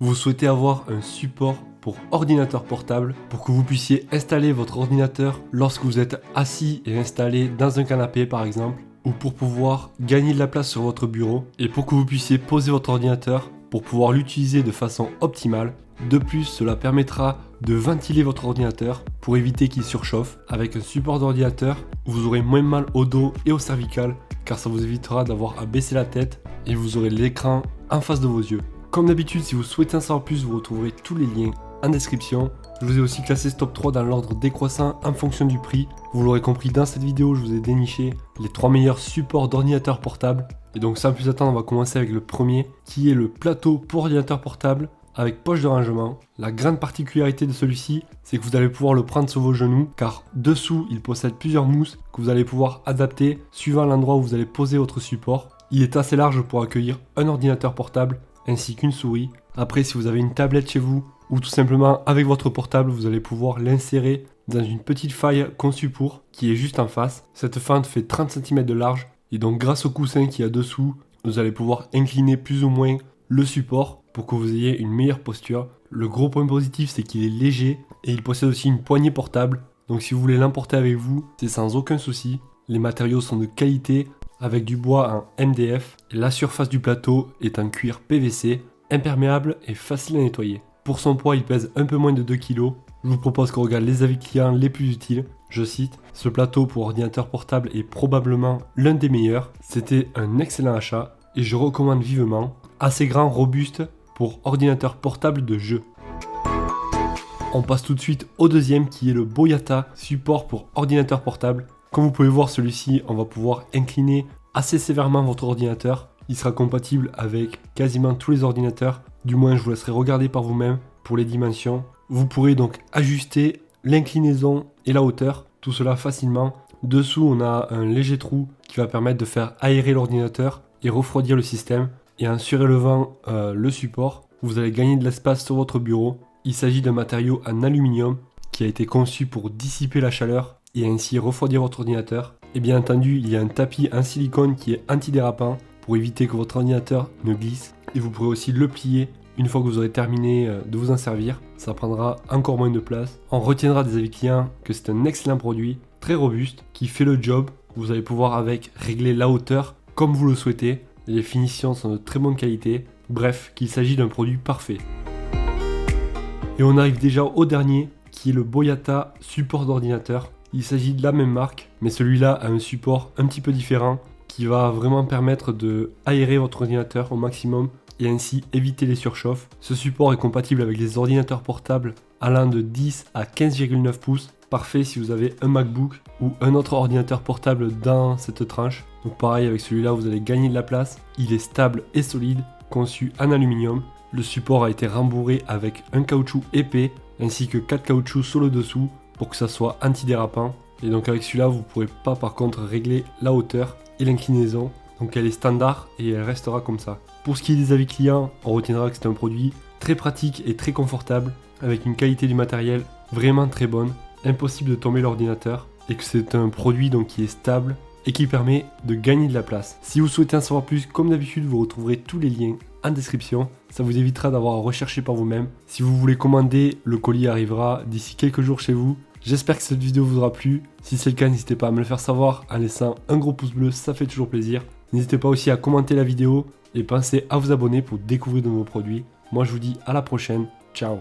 Vous souhaitez avoir un support pour ordinateur portable pour que vous puissiez installer votre ordinateur lorsque vous êtes assis et installé dans un canapé par exemple, ou pour pouvoir gagner de la place sur votre bureau et pour que vous puissiez poser votre ordinateur pour pouvoir l'utiliser de façon optimale. De plus, cela permettra de ventiler votre ordinateur pour éviter qu'il surchauffe. Avec un support d'ordinateur, vous aurez moins mal au dos et au cervical car ça vous évitera d'avoir à baisser la tête et vous aurez l'écran en face de vos yeux. Comme d'habitude, si vous souhaitez en savoir plus, vous retrouverez tous les liens en description. Je vous ai aussi classé ce top 3 dans l'ordre décroissant en fonction du prix. Vous l'aurez compris, dans cette vidéo, je vous ai déniché les 3 meilleurs supports d'ordinateur portable. Et donc sans plus attendre, on va commencer avec le premier, qui est le plateau pour ordinateur portable avec poche de rangement. La grande particularité de celui-ci, c'est que vous allez pouvoir le prendre sur vos genoux, car dessous, il possède plusieurs mousses que vous allez pouvoir adapter suivant l'endroit où vous allez poser votre support. Il est assez large pour accueillir un ordinateur portable ainsi qu'une souris. Après, si vous avez une tablette chez vous ou tout simplement avec votre portable, vous allez pouvoir l'insérer dans une petite faille conçue pour, qui est juste en face. Cette fente fait 30 cm de large et donc grâce au coussin qu'il y a dessous, vous allez pouvoir incliner plus ou moins le support pour que vous ayez une meilleure posture. Le gros point positif, c'est qu'il est léger et il possède aussi une poignée portable. Donc si vous voulez l'emporter avec vous, c'est sans aucun souci. Les matériaux sont de qualité, avec du bois en MDF, et la surface du plateau est en cuir PVC, imperméable et facile à nettoyer. Pour son poids, il pèse un peu moins de 2 kg. Je vous propose qu'on regarde les avis clients les plus utiles. Je cite: ce plateau pour ordinateur portable est probablement l'un des meilleurs. C'était un excellent achat et je recommande vivement. Assez grand, robuste pour ordinateur portable de jeu. On passe tout de suite au deuxième, qui est le Boyata support pour ordinateur portable. Comme vous pouvez voir, celui-ci, on va pouvoir incliner assez sévèrement votre ordinateur. Il sera compatible avec quasiment tous les ordinateurs. Du moins, je vous laisserai regarder par vous-même pour les dimensions. Vous pourrez donc ajuster l'inclinaison et la hauteur, tout cela facilement. Dessous, on a un léger trou qui va permettre de faire aérer l'ordinateur et refroidir le système. Et en surélevant le support, vous allez gagner de l'espace sur votre bureau. Il s'agit d'un matériau en aluminium qui a été conçu pour dissiper la chaleur et ainsi refroidir votre ordinateur. Et bien entendu, il y a un tapis en silicone qui est antidérapant pour éviter que votre ordinateur ne glisse. Et vous pourrez aussi le plier une fois que vous aurez terminé de vous en servir. Ça prendra encore moins de place. On retiendra des avis clients que c'est un excellent produit, très robuste, qui fait le job. Vous allez pouvoir avec régler la hauteur comme vous le souhaitez. Les finitions sont de très bonne qualité. Bref, qu'il s'agit d'un produit parfait. Et on arrive déjà au dernier, qui est le Boyata support d'ordinateur. Il s'agit de la même marque, mais celui-là a un support un petit peu différent qui va vraiment permettre de aérer votre ordinateur au maximum et ainsi éviter les surchauffes. Ce support est compatible avec les ordinateurs portables allant de 10 à 15,9 pouces. Parfait si vous avez un MacBook ou un autre ordinateur portable dans cette tranche. Donc pareil, avec celui-là, vous allez gagner de la place. Il est stable et solide, conçu en aluminium. Le support a été rembourré avec un caoutchouc épais ainsi que 4 caoutchoucs sur le dessous pour que ça soit antidérapant. Et donc avec celui-là, vous ne pourrez pas par contre régler la hauteur et l'inclinaison. Donc elle est standard et elle restera comme ça. Pour ce qui est des avis clients, on retiendra que c'est un produit très pratique et très confortable avec une qualité du matériel vraiment très bonne. Impossible de tomber l'ordinateur et que c'est un produit donc qui est stable et qui permet de gagner de la place. Si vous souhaitez en savoir plus, comme d'habitude, vous retrouverez tous les liens en description. Ça vous évitera d'avoir à rechercher par vous-même. Si vous voulez commander, le colis arrivera d'ici quelques jours chez vous. J'espère que cette vidéo vous aura plu. Si c'est le cas, n'hésitez pas à me le faire savoir en laissant un gros pouce bleu, ça fait toujours plaisir. N'hésitez pas aussi à commenter la vidéo et pensez à vous abonner pour découvrir de nouveaux produits. Moi je vous dis à la prochaine, ciao.